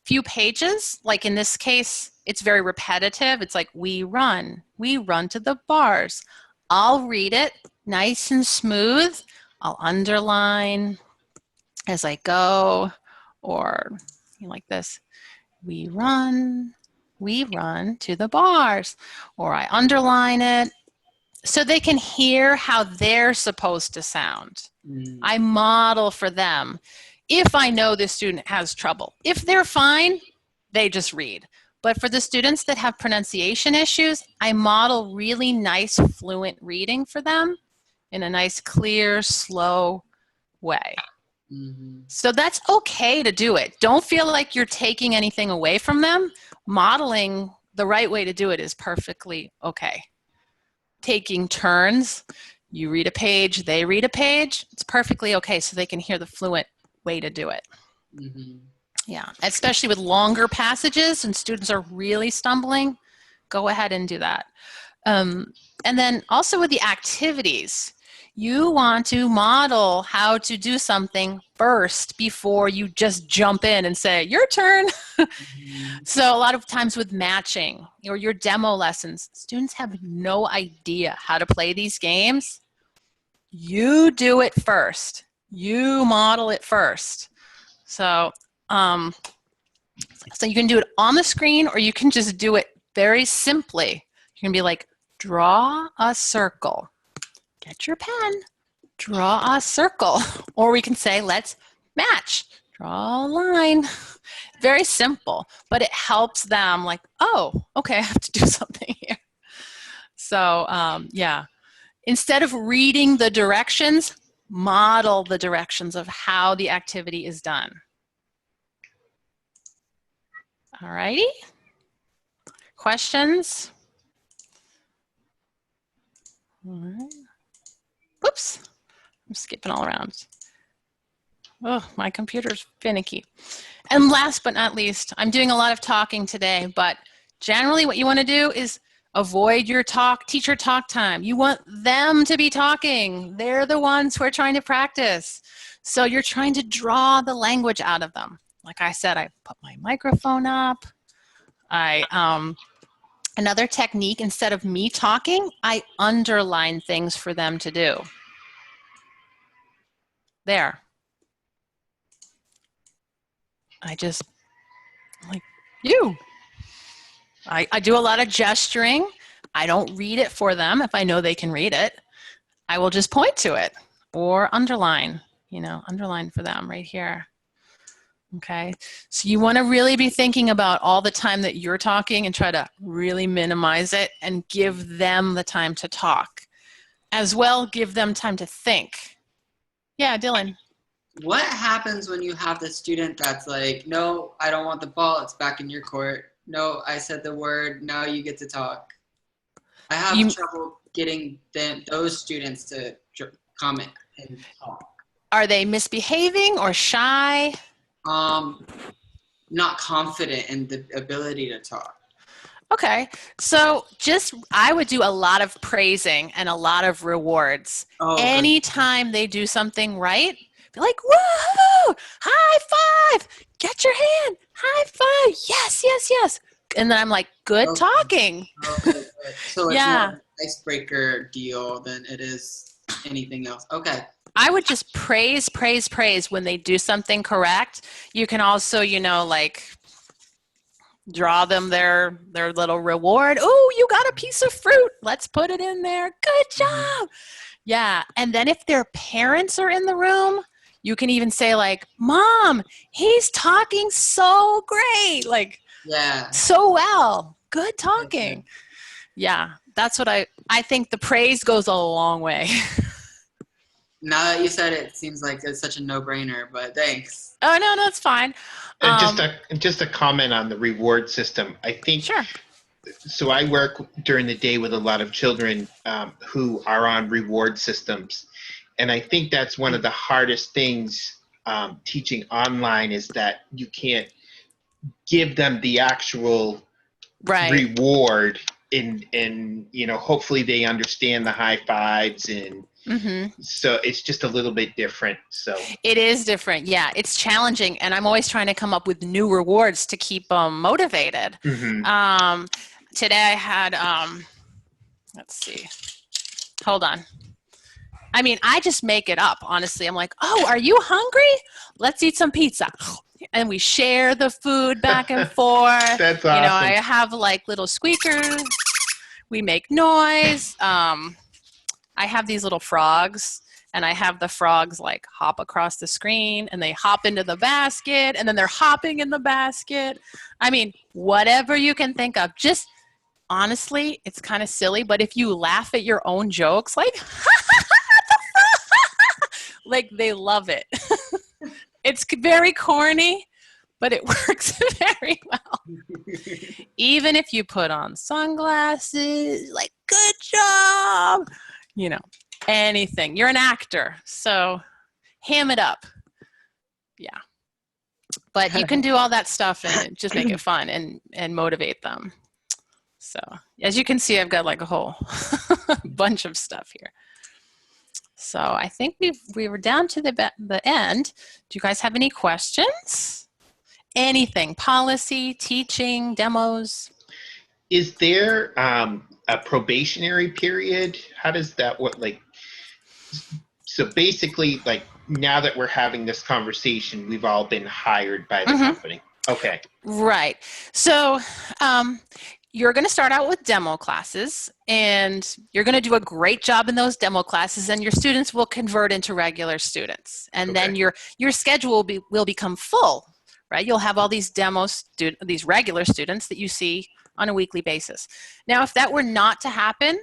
few pages. Like in this case, it's very repetitive. It's like we run to the bars. I'll read it nice and smooth. I'll underline. as I go, or like this. We run to the bars, or I underline it so they can hear how they're supposed to sound. I model for them. If I know the student has trouble, if they're fine, they just read. But for the students that have pronunciation issues, I model really nice, fluent reading for them in a nice, clear, slow way. So that's okay to do it. Don't feel like you're taking anything away from them. Modeling the right way to do it is perfectly okay. Taking turns, you read a page, they read a page, it's perfectly okay so they can hear the fluent way to do it. Yeah, especially with longer passages and students are really stumbling, go ahead and do that. And then also with the activities, you want to model how to do something first before you just jump in and say, your turn. So a lot of times with matching or your demo lessons, students have no idea how to play these games. You do it first. You model it first. So you can do it on the screen or you can just do it very simply. You can be like, draw a circle. Get your pen, draw a circle. Or we can say, let's match, draw a line. Very simple, but it helps them like, oh, okay, I have to do something here. So yeah, instead of reading the directions, model the directions of how the activity is done. All righty, questions? All right. Whoops, I'm skipping all around. Oh, my computer's finicky. And last but not least, I'm doing a lot of talking today, but generally what you want to do is avoid your teacher talk time. You want them to be talking. They're the ones who are trying to practice. So you're trying to draw the language out of them. Like I said, I put my microphone up. Another technique, instead of me talking, I underline things for them to do. There. I just, like, you. I do a lot of gesturing. I don't read it for them if I know they can read it. I will just point to it or underline, underline for them right here. Okay, so you want to really be thinking about all the time that you're talking and try to really minimize it and give them the time to talk. As well, give them time to think. Yeah, Dylan. What happens when you have the student that's like, no, I don't want the ball, it's back in your court. No, I said the word, now you get to talk. I have trouble getting those students to comment and talk. Are they misbehaving or shy? Not confident in the ability to talk. Okay, so I would do a lot of praising and a lot of rewards. Anytime they do something right, be like, woohoo, high five, get your hand, high five, yes, yes, yes. And then I'm like, good talking. Okay. So it's more an icebreaker deal than it is anything else. Okay. I would just praise, praise, praise when they do something correct. You can also, like draw them their little reward. Oh, you got a piece of fruit. Let's put it in there. Good job. Yeah. And then if their parents are in the room, you can even say like, Mom, he's talking so great. Like, so well. Good talking. Okay. Yeah. That's what I think the praise goes a long way. Now that you said it, it seems like it's such a no-brainer, but thanks. Oh, no, it's fine. Just a comment on the reward system. I think, sure. So I work during the day with a lot of children who are on reward systems. And I think that's one of the hardest things teaching online is that you can't give them the actual reward and hopefully they understand the high fives and so it's just a little bit different. So it is different. Yeah, it's challenging. And I'm always trying to come up with new rewards to keep them motivated. Today I had, let's see, hold on. I mean, I just make it up, honestly. I'm like, oh, are you hungry? Let's eat some pizza. And we share the food back and forth. That's You know, awesome. I have like little squeakers. We make noise. I have these little frogs, and I have the frogs like hop across the screen, and they hop into the basket, and then they're hopping in the basket. I mean, whatever you can think of. Just honestly, it's kind of silly, but if you laugh at your own jokes, like, like they love it. It's very corny, but it works very well. Even if you put on sunglasses, like, good job, you know, anything. You're an actor, so ham it up. Yeah. But you can do all that stuff and just make it fun and motivate them. So as you can see, I've got like a whole bunch of stuff here. So I think we were down to the end. Do you guys have any questions? Anything, policy, teaching, demos? Is there a probationary period? How does that work? Like, so basically, like, now that we're having this conversation, we've all been hired by the company. Okay. Right. So you're going to start out with demo classes, and you're going to do a great job in those demo classes, and your students will convert into regular students. And then your schedule will become full, right? You'll have all these these regular students that you see on a weekly basis. Now, if that were not to happen,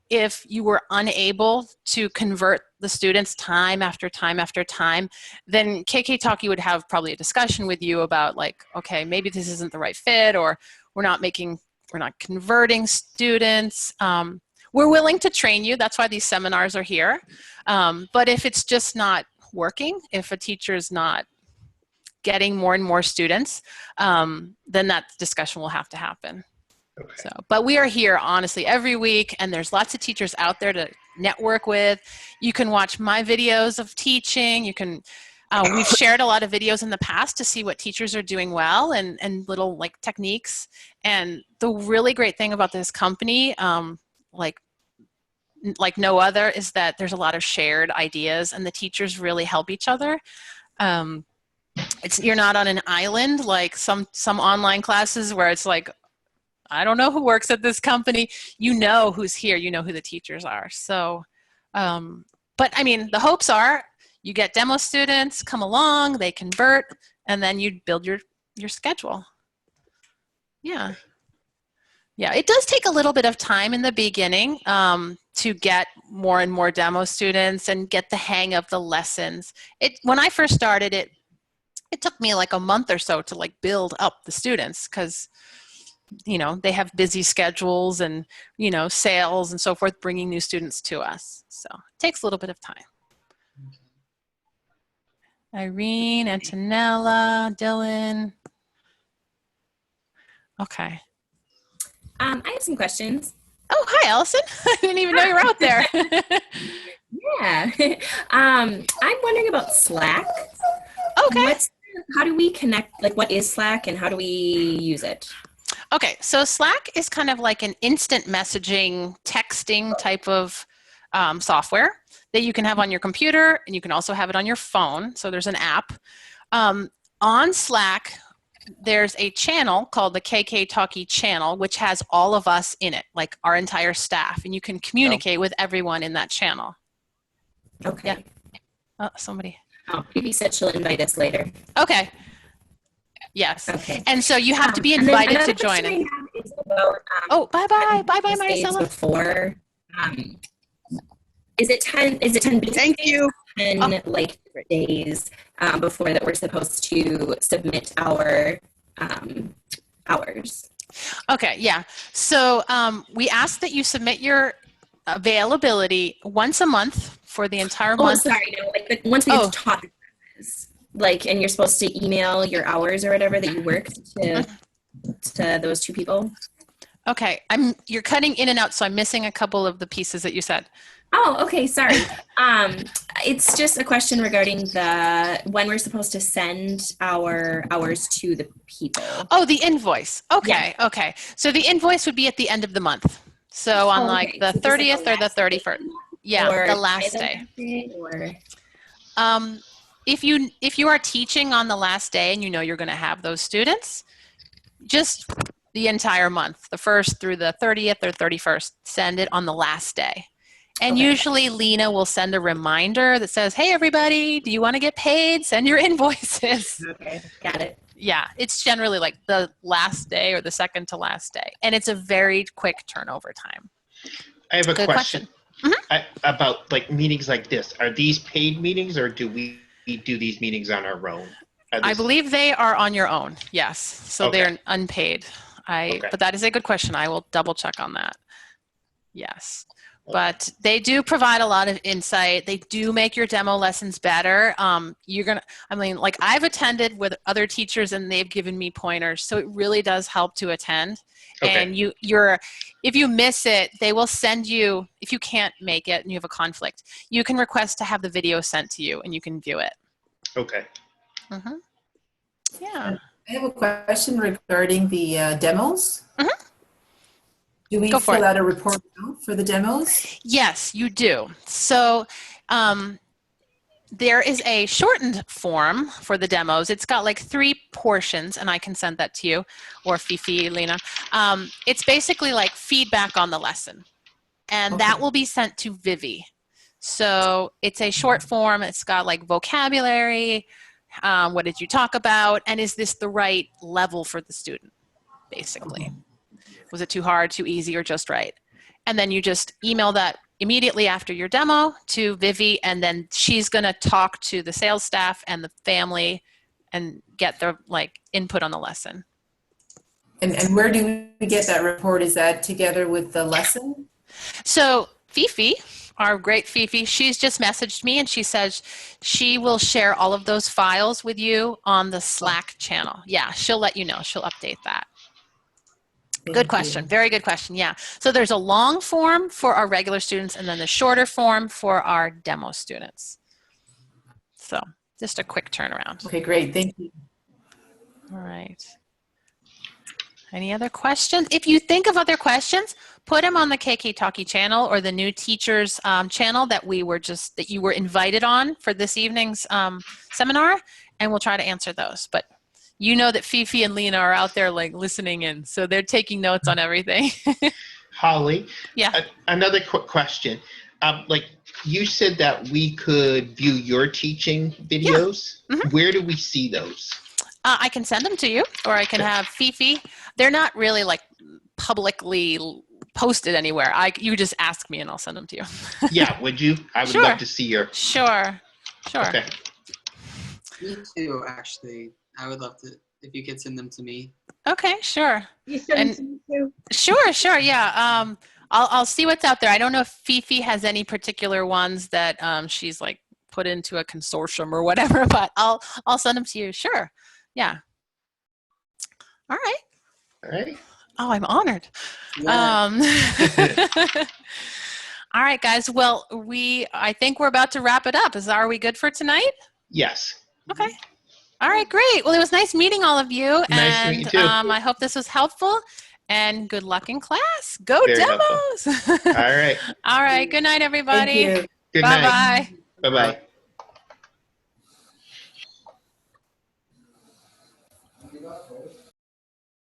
if you were unable to convert the students time after time after time, then KK Talkie would have probably a discussion with you about, like, okay, maybe this isn't the right fit, or we're not converting students. We're willing to train you. That's why these seminars are here. But if it's just not working, if a teacher is not getting more and more students, then that discussion will have to happen. Okay. So, but we are here, honestly, every week, and there's lots of teachers out there to network with. You can watch my videos of teaching. You can, we've shared a lot of videos in the past to see what teachers are doing well, and little like techniques. And the really great thing about this company, like no other, is that there's a lot of shared ideas, and the teachers really help each other. You're not on an island like some online classes where it's like, I don't know who works at this company. You know who's here. You know who the teachers are. So, but I mean, the hopes are you get demo students, come along, they convert, and then you build your schedule. Yeah. Yeah, it does take a little bit of time in the beginning to get more and more demo students and get the hang of the lessons. When I first started, it took me like a month or so to like build up the students, because you know, they have busy schedules and, you know, sales and so forth, bringing new students to us. So it takes a little bit of time. Irene, Antonella, Dylan. Okay. I have some questions. Oh, hi, Allison. I didn't even know you were out there. Yeah. I'm wondering about Slack. Okay. How do we connect? Like, what is Slack and how do we use it? Okay, so Slack is kind of like an instant messaging, texting type of software that you can have on your computer, and you can also have it on your phone. So there's an app. On Slack, there's a channel called the KK Talkie channel, which has all of us in it, like our entire staff, and you can communicate with everyone in that channel. Okay. Yeah. Oh, somebody. Oh, Phoebe said she'll invite us later. Okay. Yes. Okay. And so you have to be invited to join it. Oh, bye-bye. Bye-bye, Maricela. Before, is it 10 business Thank days? you. 10 like days before that we're supposed to submit our hours? Okay, yeah. So we ask that you submit your availability once a month for the entire month. Oh, sorry. No, like once we get to talk. Like, and you're supposed to email your hours or whatever that you worked to those two people. Okay, you're cutting in and out, so I'm missing a couple of the pieces that you said. Oh, okay, sorry. It's just a question regarding when we're supposed to send our hours to the people. Oh, the invoice. Okay, Yeah. okay. So the invoice would be at the end of the month. So on like the 30th or the 31st. Yeah, or the last try day. them or If you are teaching on the last day and you know you're going to have those students, just the entire month, the 1st through the 30th or 31st, send it on the last day. And Okay. usually Lena will send a reminder that says, hey, everybody, do you want to get paid? Send your invoices. Okay, got it. Yeah, it's generally like the last day or the second to last day. And it's a very quick turnover time. I have a Good question, question. about like meetings like this. Are these paid meetings or do we do these meetings on our own? I believe they are on your own, yes. So Okay. they're unpaid. Okay. But that is a good question. I will double check on that. Yes. But they do provide a lot of insight. They do make your demo lessons better. Like I've attended with other teachers and they've given me pointers. So it really does help to attend. Okay. And if you miss it, they will send you, if you can't make it and you have a conflict, you can request to have the video sent to you and you can view it. Okay. Mm-hmm. Yeah. I have a question regarding the demos. Do we Go for fill it. out a report now for the demos? Yes, you do. So there is a shortened form for the demos. It's got like 3 portions, and I can send that to you, or Fifi, Lena. It's basically like feedback on the lesson, and that will be sent to Vivi. So it's a short form. It's got like vocabulary, what did you talk about, and is this the right level for the student, basically. Was it too hard, too easy, or just right? And then you just email that immediately after your demo to Vivi, and then she's going to talk to the sales staff and the family and get their input on the lesson. And where do we get that report? Is that together with the lesson? So Fifi, our great Fifi, she's just messaged me and she says she will share all of those files with you on the Slack channel. Yeah, she'll let you know. She'll update that. Good question. Very good question. Yeah. So there's a long form for our regular students and then the shorter form for our demo students. So just a quick turnaround. Okay, great. Thank you. All right. Any other questions? If you think of other questions, put them on the KK Talkie channel or the new teachers channel that you were invited on for this evening's seminar, and we'll try to answer those. But you know that Fifi and Lena are out there listening in, so they're taking notes on everything. Holly, yeah. Another quick question. You said that we could view your teaching videos. Yeah. Where do we see those? I can send them to you, or I can have Fifi. They're not really publicly posted anywhere. You just ask me and I'll send them to you. Yeah, would you? I would Sure. love to see your. Sure. Okay. Me too, actually. I would love to, if you could send them to me. Okay, sure. You send them to Sure, yeah. I'll see what's out there. I don't know if Fifi has any particular ones that she's put into a consortium or whatever, but I'll send them to you. Sure. Yeah. All right. All right. Oh, I'm honored. Yeah. All right, guys. Well, I think we're about to wrap it up. Are we good for tonight? Yes. Okay. All right, great. Well, it was nice meeting all of you. Nice to meet you too. I hope this was helpful. And good luck in class. Go Very Demos. All right. All right. Good night, everybody. Thank you. Good night. Bye-bye. Bye-bye.